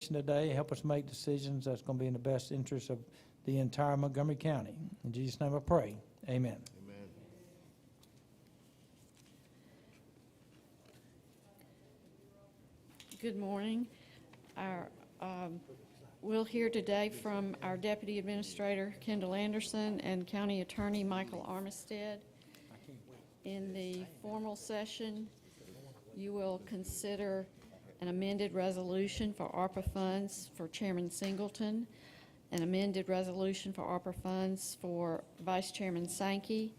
jurisdiction today, help us make decisions that's going to be in the best interest of the entire Montgomery County. In Jesus' name I pray. Amen. Amen. Good morning. We'll hear today from our Deputy Administrator, Kendall Anderson, and County Attorney Michael Armistead. In the formal session, you will consider an amended resolution for ARPA funds for Chairman Singleton, an amended resolution for ARPA funds for Vice Chairman Sankey,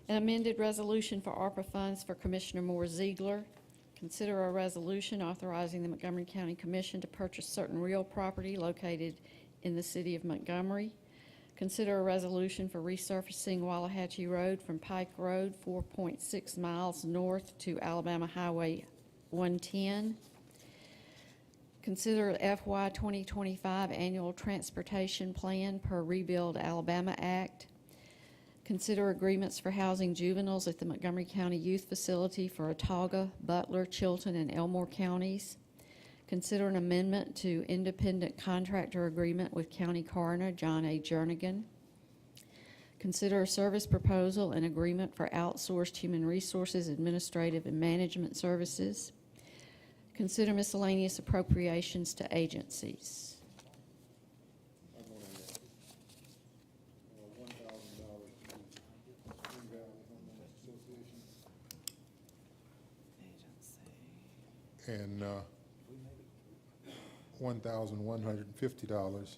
an amended resolution for ARPA funds for Commissioner Moore Ziegler. Consider a resolution authorizing the Montgomery County Commission to purchase certain real property located in the city of Montgomery. Consider a resolution for resurfacing Wallahatchie Road from Pike Road 4.6 miles north to Alabama Highway 110. Consider FY 2025 Annual Transportation Plan per Rebuild Alabama Act. Consider agreements for housing juveniles at the Montgomery County Youth Facility for Autauga, Butler, Chilton, and Elmore counties. Consider an amendment to independent contractor agreement with County Coroner John A. Jernigan. Consider a service proposal and agreement for outsourced human resources, administrative, and management services. Consider miscellaneous appropriations to agencies. And $1,150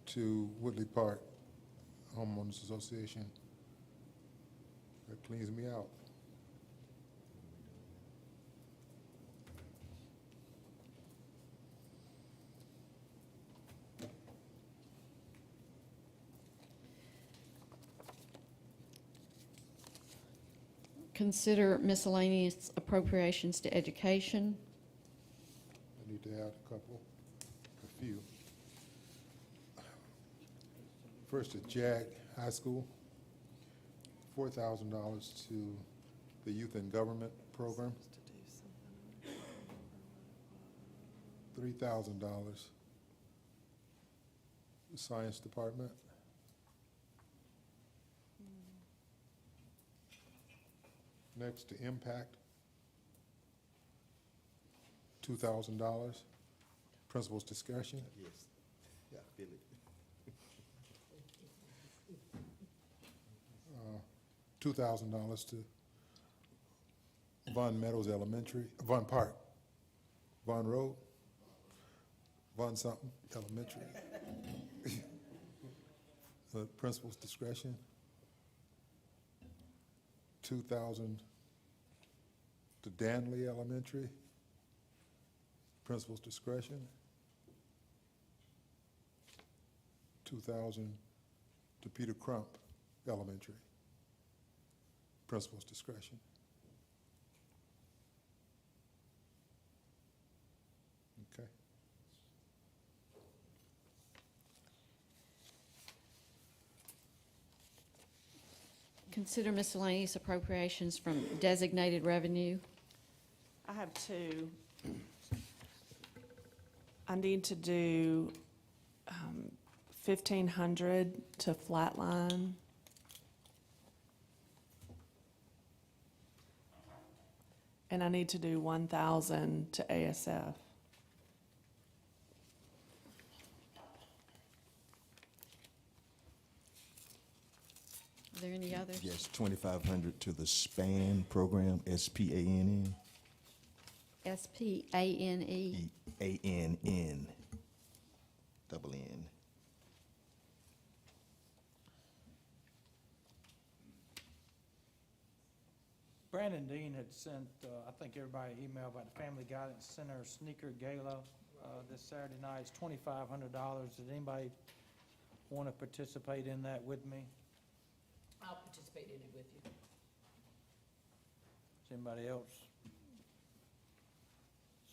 to Woodley Park Homeowners Association. That cleans me out. Consider miscellaneous appropriations to education. I need to add a few. First, at JAG High School, $4,000 to the Youth in Government program, $3,000 the Science Department, next to Impact, $2,000, Principal's Discussion. Yes. Yeah, feel it. $2,000 to Vaughn Meadows Elementary, Vaughn Park, Vaughn Road, Vaughn something Elementary. Principal's Discretion. $2,000 to Danley Elementary, Principal's Discretion. $2,000 to Peter Crump Elementary, Principal's Discretion. Okay. Consider miscellaneous appropriations from designated revenue. I have two. I need to do 1,500 to Flatline. And I need to do 1,000 to ASF. Are there any others? Yes, 2,500 to the SPAN program, SPANN. SPANE. ANN, double N. Brandon Dean had sent, I think everybody email about the Family Guidance Center Sneaker Gala this Saturday night. It's $2,500. Does anybody want to participate in that with me? I'll participate in it with you. Is anybody else?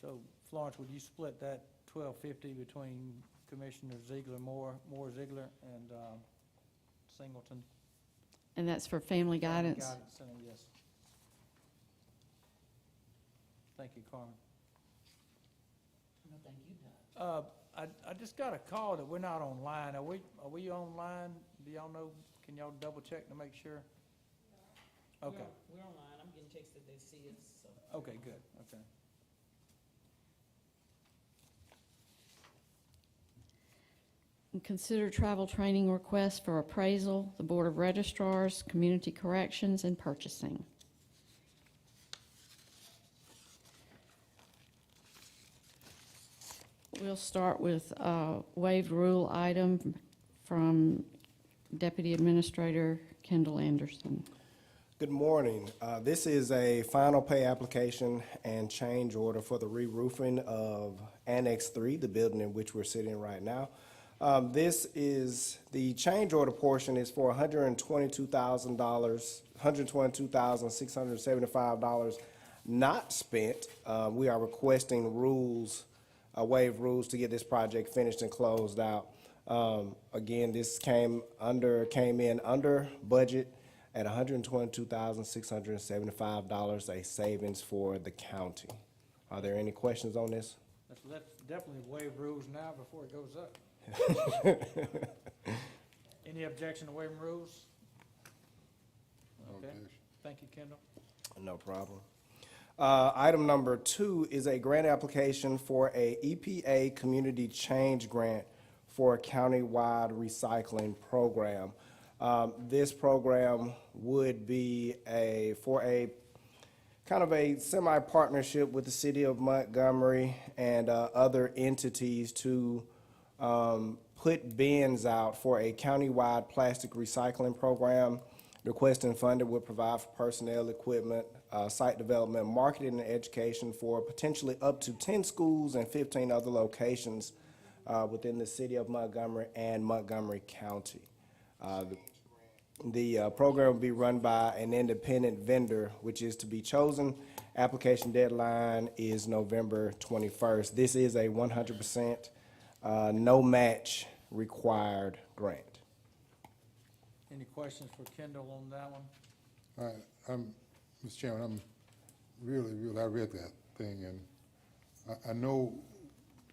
So Florence, would you split that $1,250 between Commissioner Ziegler, Moore Ziegler, and Singleton? And that's for Family Guidance? Guidance Center, yes. Thank you, Carmen. No, thank you, I just got a call that we're not online. Are we online? Do y'all know? Can y'all double check to make sure? Okay, We're online, I'm getting texts that they see us, so. okay, good, okay. And consider travel training requests for appraisal, the Board of Registrars, Community Corrections, and Purchasing. We'll start with a waived rule item from Deputy Administrator Kendall Anderson. Good morning. This is a final pay application and change order for the re-roofing of Annex 3, the building in which we're sitting right now. This is, the change order portion is for $122,000, $122,675 not spent. We are requesting rules, waive rules to get this project finished and closed out. Again, this came in under budget at $122,675, a savings for the county. Are there any questions on this? Let's definitely waive rules now before it goes up. Any objection to waiving rules? Okay, thank you, Kendall. No problem. Item number 2 is a grant application for a EPA Community Change Grant for a countywide recycling program. This program would be for a kind of a semi-partnership with the city of Montgomery and other entities to put bins out for a countywide plastic recycling program. Requesting funding would provide for personnel, equipment, site development, marketing, and education for potentially up to 10 schools and 15 other locations within the city of Montgomery and Montgomery County. The program will be run by an independent vendor, which is to be chosen. Application deadline is November 21st. This is a 100% no match required grant. Any questions for Kendall on that one? Mr. Chairman, I'm really, I read that thing, and I know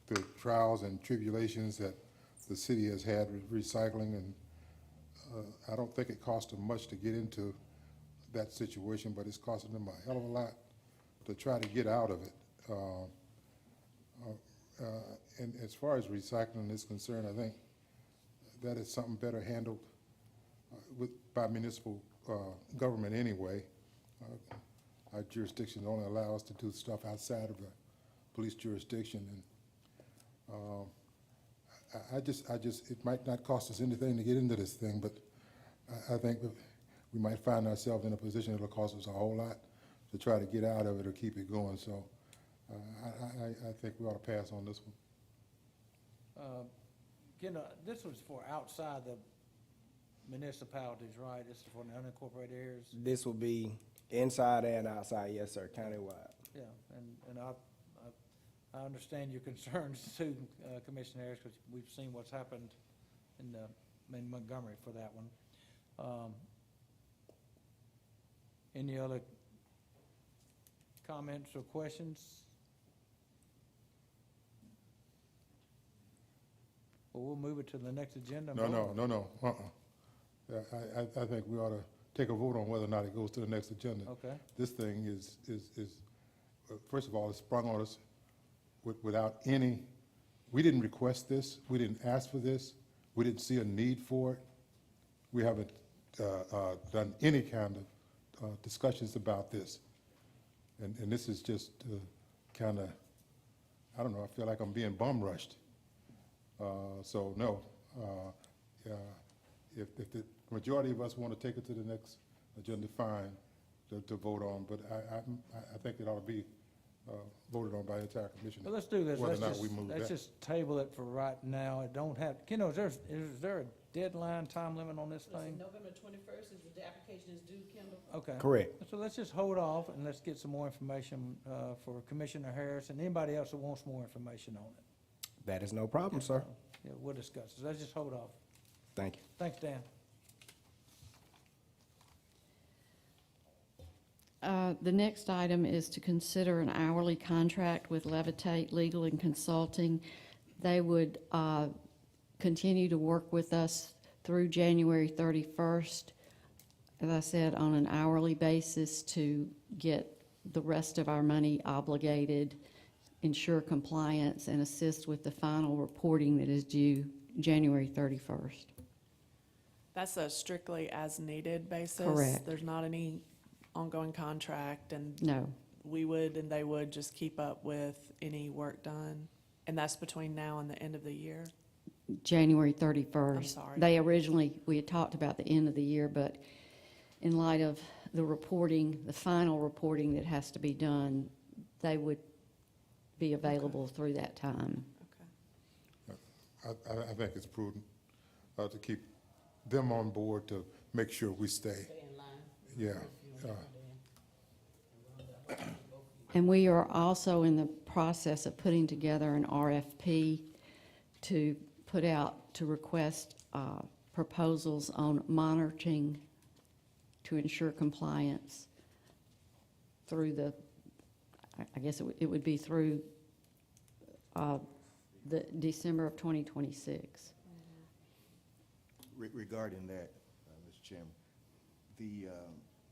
the trials and tribulations that the city has had with recycling, and I don't think it cost them much to get into that situation, but it's costing them a hell of a lot to try to get out of it. And as far as recycling is concerned, I think that is something better handled by municipal government anyway. Our jurisdiction only allow us to do stuff outside of the police jurisdiction, and I just, it might not cost us anything to get into this thing, but I think we might find ourselves in a position that'll cost us a whole lot to try to get out of it or keep it going. So I think we ought to pass on this one. This was for outside the municipalities, right? This is for the unincorporated areas? This will be inside and outside, yes, sir, countywide. Yeah, and I understand your concerns too, Commissioner Harris, because we've seen what's happened in Montgomery for that one. Any other comments or questions? Well, we'll move it to the next agenda. No. I think we ought to take a vote on whether or not it goes to the next agenda. Okay. This thing is first of all, it's sprung on us without any, we didn't request this, we didn't ask for this, we didn't see a need for it. We haven't done any kind of discussions about this. And this is just kind of, I don't know, I feel like I'm being bum rushed. So no, if the majority of us want to take it to the next agenda, fine, to vote on, but I think it ought to be voted on by the entire commission. Well, let's do this. Whether or not we move Let's that. just table it for right now. It don't have, is there a deadline, time limit on this thing? November 21st is the application is due, Kendall? Okay. Correct. So let's just hold off and let's get some more information for Commissioner Harris and anybody else who wants more information on it. That is no problem, sir. Yeah, we'll discuss it. Let's just hold off. Thank you. Thanks, Dan. The next item is to consider an hourly contract with Levitate Legal and Consulting They would continue to work with us through January 31st, as I said, on an hourly basis to get the rest of our money obligated, ensure compliance, and assist with the final reporting that is due January 31st. That's a strictly as-needed basis? Correct. There's not any ongoing contract, and No, we would and they would just keep up with any work done? And that's between now and the end of the year? January 31st. I'm sorry. We had talked about the end of the year, but in light of the reporting, the final reporting that has to be done, they would be available through that time. Okay. I think it's prudent to keep them on board to make sure we stay. Stay in line. Yeah. And we are also in the process of putting together an RFP to put out, to request proposals on monitoring to ensure compliance through the, I guess it would be through the December of 2026. Regarding that, Mr. Chairman,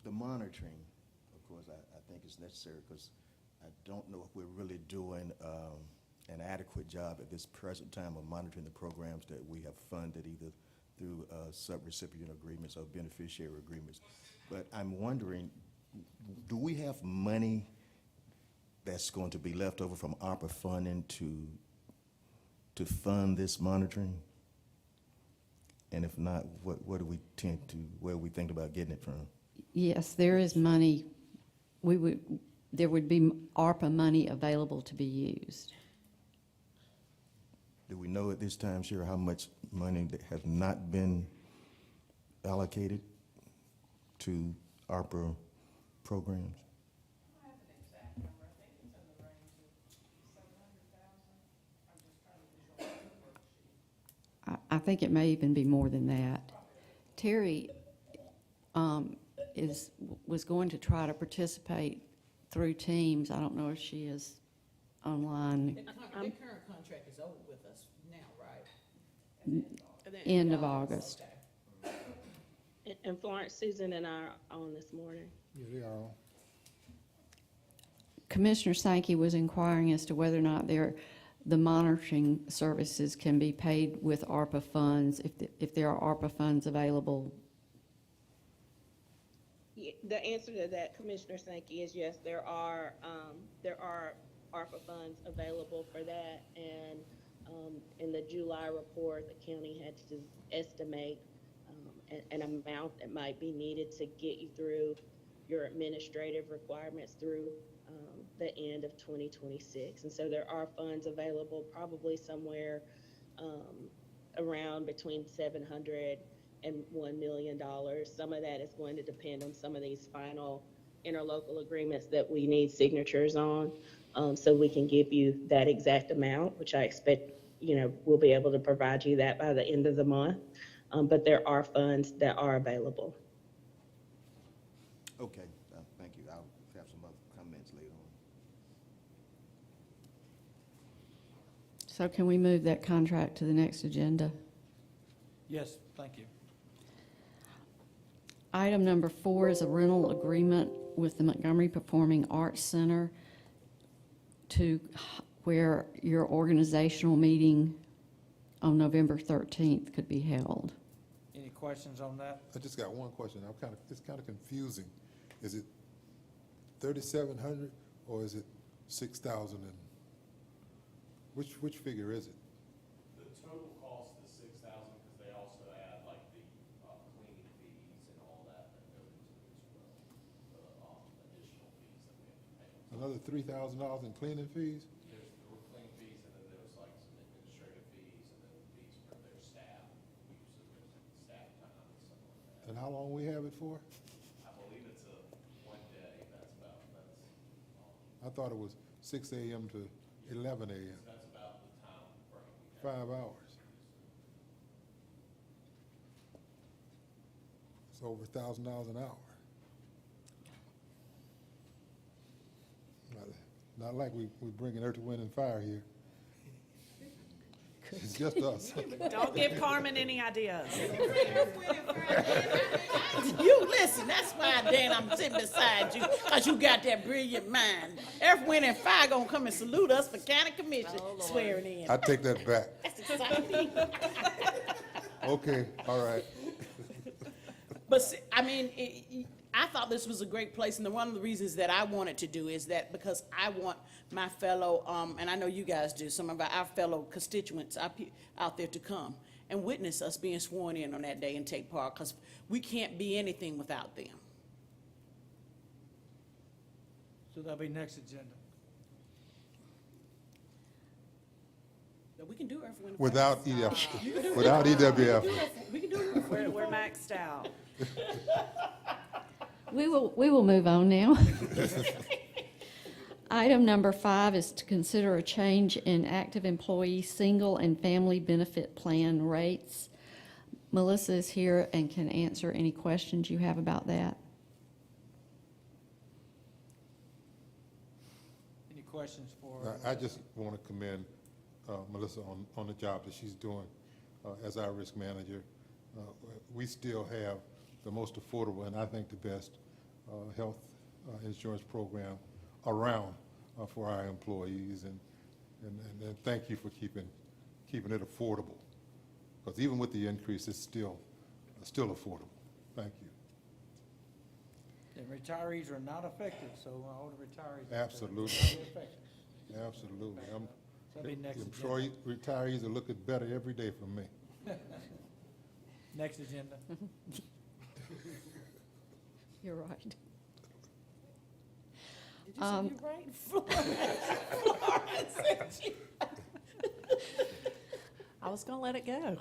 the monitoring, of course, I think is necessary because I don't know if we're really doing an adequate job at this present time of monitoring the programs that we have funded either through subrecipient agreements or beneficiary agreements. But I'm wondering, do we have money that's going to be left over from ARPA funding to fund this monitoring? And if not, what do we tend to, where we think about getting it from? Yes, there is money. There would be ARPA money available to be used. Do we know at this time, Shira, how much money that has not been allocated to ARPA programs? I have an exact number. I think it's in the range of 700,000. I'm just trying to visualize the worksheet. I think it may even be more than that. Terry was going to try to participate through Teams. I don't know if she is online. The current contract is over with us now, right? End of August. Okay. And Florence, Susan, and I are on this morning. Yeah, they are. Commissioner Sankey was inquiring as to whether or not the monitoring services can be paid with ARPA funds, if there are ARPA funds available. The answer to that, Commissioner Sankey, is yes, there are ARPA funds available for that. And in the July report, the county had to estimate an amount that might be needed to get you through your administrative requirements through the end of 2026. And so there are funds available, probably somewhere around between $700 and $1 million. Some of that is going to depend on some of these final interlocal agreements that we need signatures on, so we can give you that exact amount, which I expect, we'll be able to provide you that by the end of the month. But there are funds that are available. Okay, thank you. I'll have some other comments later on. So can we move that contract to the next agenda? Yes, thank you. Item number 4 is a rental agreement with the Montgomery Performing Arts Center to where your organizational meeting on November 13th could be held. Any questions on that? I just got one question. It's kind of confusing. Is it 3,700 or is it 6,000? And which figure is it? The total cost is 6,000 because they also add like the cleaning fees and all that go into it as well. The additional fees that we have to pay. Another $3,000 in cleaning fees? There were cleaning fees and then there was like some administrative fees and then fees for their staff, use of their staff time and stuff like that. And how long we have it for? I believe it's a 1 day. I thought it was 6 a.m. to 11 a.m. That's about the time frame we have. 5 hours. It's over $1,000 an hour. Not like we're bringing earth, wind, and fire here. It's just us. Don't give Carmen any ideas. You listen, that's why, Dan, I'm sitting beside you, because you got that brilliant mind. Earth, Wind, and Fire gonna come and salute us for county commission swearing in. I take that back. That's exciting. Okay, all right. But, see, I mean, I thought this was a great place, and one of the reasons that I wanted to do is that because I want my fellow, and I know you guys do, some of our fellow constituents out there to come and witness us being sworn in on that day and take part, because we can't be anything without them. So that'll be next agenda. But we can do Earth, Wind, and Fire. Without EWF, without EWF. We can do it. We're maxed out. We will move on now. Item number 5 is to consider a change in active employee single and family benefit plan rates. Melissa is here and can answer any questions you have about that. Any questions for? I just want to commend Melissa on the job that she's doing as our risk manager. We still have the most affordable and I think the best health insurance program around for our employees, and thank you for keeping it affordable, because even with the increase, it's still affordable. Thank you. And retirees are not affected, so all the retirees. Absolutely. Not affected. Absolutely. That'll be next The retirees are looking better every day for me. Next agenda. You're right. Did you say you're right? Florence said you. I was gonna let it go.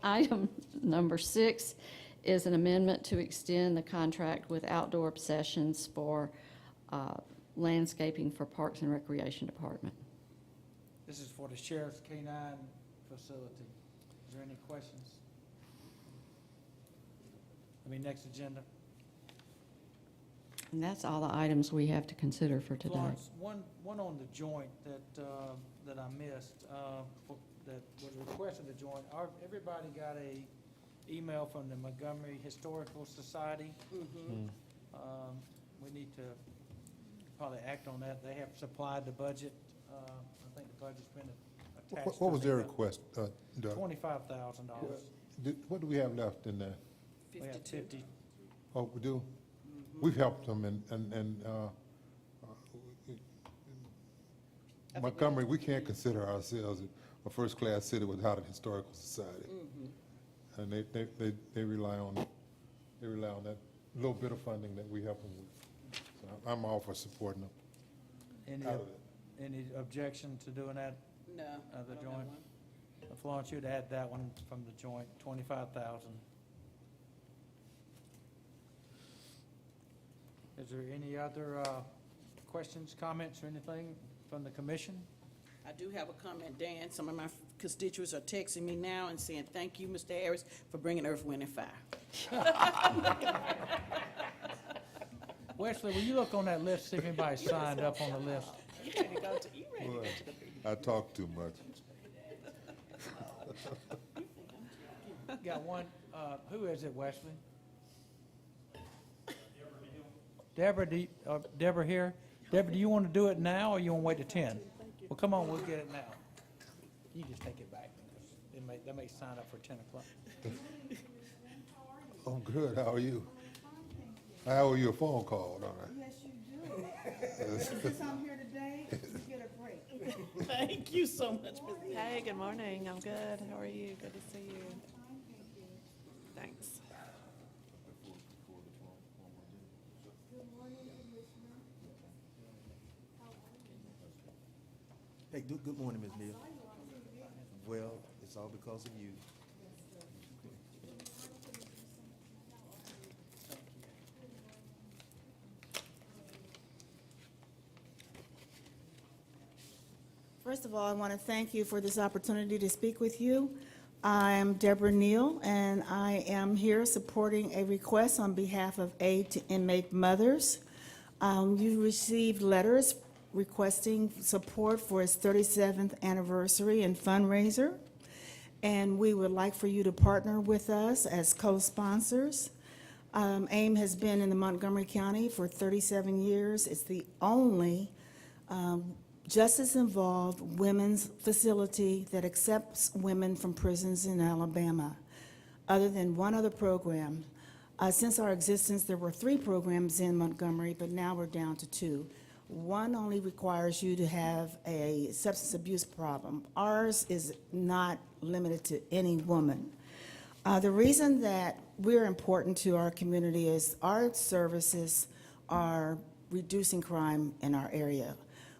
Item number 6 is an amendment to extend the contract with Outdoor Obsessions for landscaping for Parks and Recreation Department. This is for the sheriff's K-9 facility. Is there any questions? Next agenda. And that's all the items we have to consider for today. Florence, one on the joint that I missed, that was requested the joint. Everybody got a email from the Montgomery Historical Society. We need to probably act on that. They have supplied the budget. I think the budget's been attached. What was their request, Doug? $25,000. What do we have left in there? We have 50. Oh, we do? We've helped them, and Montgomery, we can't consider ourselves a first-class city without a historical society. And they rely on that little bit of funding that we help them with. So I'm all for supporting them. Any objection to doing that? No. The I don't joint? have one. Florence, you'd add that one from the joint, 25,000. Is there any other questions, comments, or anything from the commission? I do have a comment, Dan. Some of my constituents are texting me now and saying, thank you, Mr. Harris, for bringing Earth, Wind, and Fire. Wesley, will you look on that list, see if anybody signed up on the list? You ready to go to the meeting? I talk too much. Got one, who is it, Wesley? Deborah, Deborah here? Deborah, do you want to do it now, or you want to wait till 10? Well, come on, we'll get it now. You just take it back, because they may sign up for 10 o'clock. Oh, good, how are you? I owe you a phone call, don't I? Yes, you do. Since I'm here today, you get a break. Thank you so much, Ms. Lee. Hey, good morning. I'm good. How are you? Good to see you. Thanks. Hey, good morning, Ms. Neal. Well, it's all because of you. First of all, I want to thank you for this opportunity to speak with you. I am Deborah Neal, and I am here supporting a request on behalf of Aid to Inmate Mothers. You received letters requesting support for its 37th anniversary and fundraiser. And we would like for you to partner with us as co-sponsors. AIM has been in the Montgomery County for 37 years. It's the only justice-involved women's facility that accepts women from prisons in Alabama, other than one other program. Since our existence, there were 3 programs in Montgomery, but now we're down to 2. One only requires you to have a substance abuse problem. Ours is not limited to any woman. The reason that we're important to our community is our services are reducing crime in our area.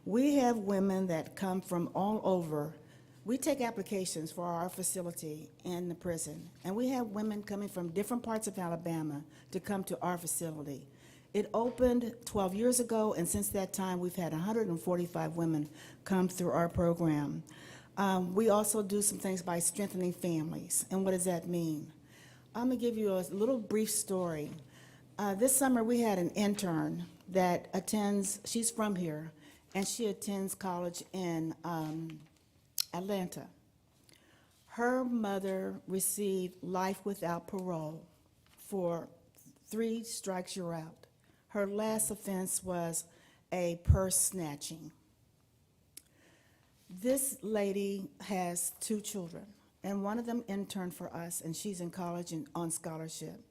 We have women that come from all over. We take applications for our facility in the prison, and we have women coming from different parts of Alabama to come to our facility. It opened 12 years ago, and since that time, we've had 145 women come through our program. We also do some things by strengthening families. And what does that mean? I'm going to give you a little brief story. This summer, we had an intern that attends, she's from here, and she attends college in Atlanta. Her mother received life without parole for 3 strikes, you're out. Her last offense was a purse snatching. This lady has 2 children, and one of them interned for us, and she's in college and on scholarship.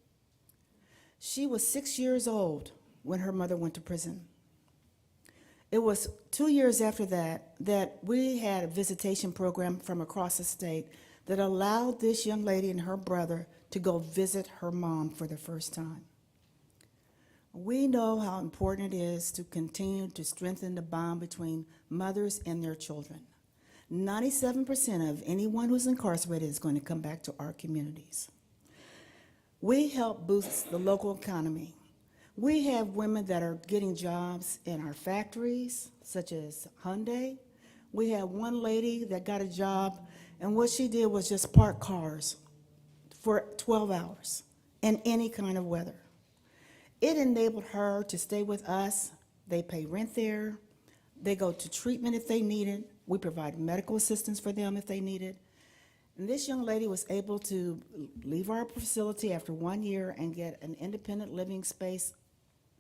She was 6 years old when her mother went to prison. It was 2 years after that we had a visitation program from across the state that allowed this young lady and her brother to go visit her mom for the first time. We know how important it is to continue to strengthen the bond between mothers and their children. 97% of anyone who's incarcerated is going to come back to our communities. We help boost the local economy. We have women that are getting jobs in our factories, such as Hyundai. We have one lady that got a job, and what she did was just park cars for 12 hours in any kind of weather. It enabled her to stay with us. They pay rent there. They go to treatment if they need it. We provide medical assistance for them if they need it. And this young lady was able to leave our facility after 1 year and get an independent living space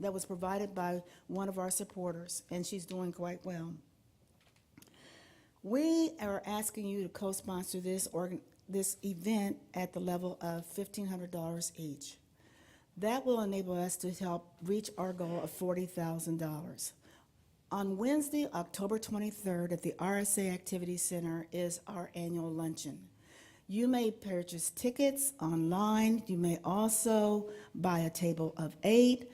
that was provided by one of our supporters, and she's doing quite well. We are asking you to co-sponsor this event at the level of $1,500 each. That will enable us to help reach our goal of $40,000. On Wednesday, October 23rd, at the RSA Activity Center is our annual luncheon. You may purchase tickets online. You may also buy a table of 8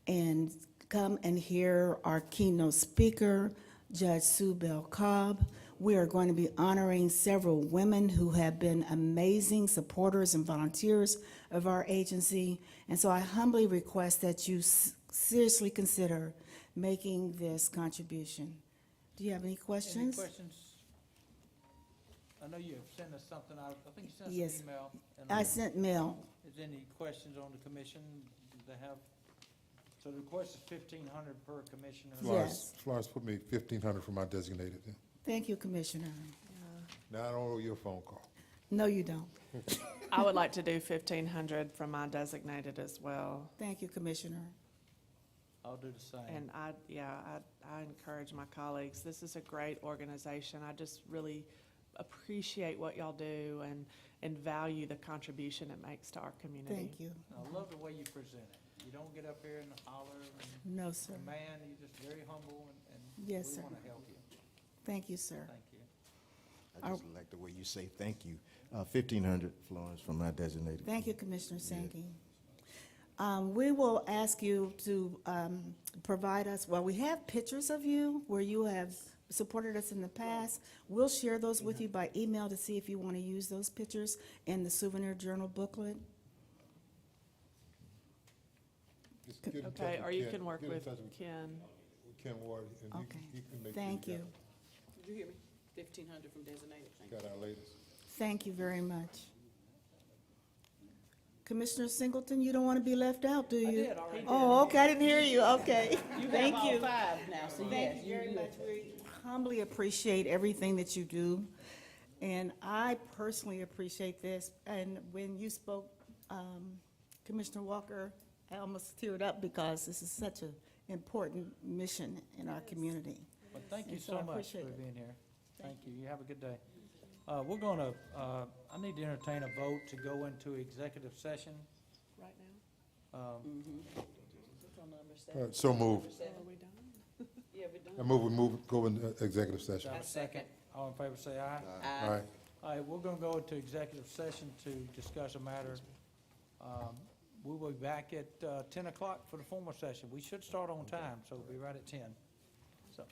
and come and hear our keynote speaker, Judge Sue Bell Cobb. We are going to be honoring several women who have been amazing supporters and volunteers of our agency. And so I humbly request that you seriously consider making this contribution. Do you have any questions? Any questions? I know you have sent us something, I think you sent us Yes. an email. and I sent mail. Is there any questions on the commission? Do they have, so the request is $1,500 per commissioner. Yes. Florence put me 1,500 for my designated. Thank you, Commissioner. Now I don't owe you a phone call. No, you don't. I would like to do 1,500 from my designated as well. Thank you, Commissioner. I'll do the same. And I encourage my colleagues, this is a great organization. I just really appreciate what y'all do and value the contribution it makes to our community. Thank you. I love the way you present it. You don't get up here and holler and No, sir. demand, you're just very humble and Yes, we sir. want to help you. Thank you, sir. Thank you. I just like the way you say thank you. 1,500, Florence, from my designated. Thank you, Commissioner Sankey. We will ask you to provide us, well, we have pictures of you where you have supported us in the past. We'll share those with you by email to see if you want to use those pictures in the souvenir journal booklet. Just get in touch Okay, with or you Ken. can work Get in with touch with Ken. Ken Ward, and Okay. he can make. Thank you. Did you hear me? 1,500 from designated. Thank you. Got our latest. Thank you very much. Commissioner Singleton, you don't want to be left out, do you? did already. Oh, okay, I didn't hear you, okay. You Thank have all you. 5 now, so yes. Thank you very much. We humbly appreciate everything that you do, and I personally appreciate this. And when you spoke, Commissioner Walker, I almost teared up because this is such an important mission in our community. Well, thank you And so so I much for appreciate it. being here. Thank you. You have a good day. We're gonna, I need to entertain a vote to go into executive session. Right now? So move. Are we done? I move, go in executive session. Do I have a second? All in favor, say aye. All right. All right, we're gonna go into executive session to discuss a matter. We will be back at 10 o'clock for the formal session. We should start on time, so we'll be right at 10. So.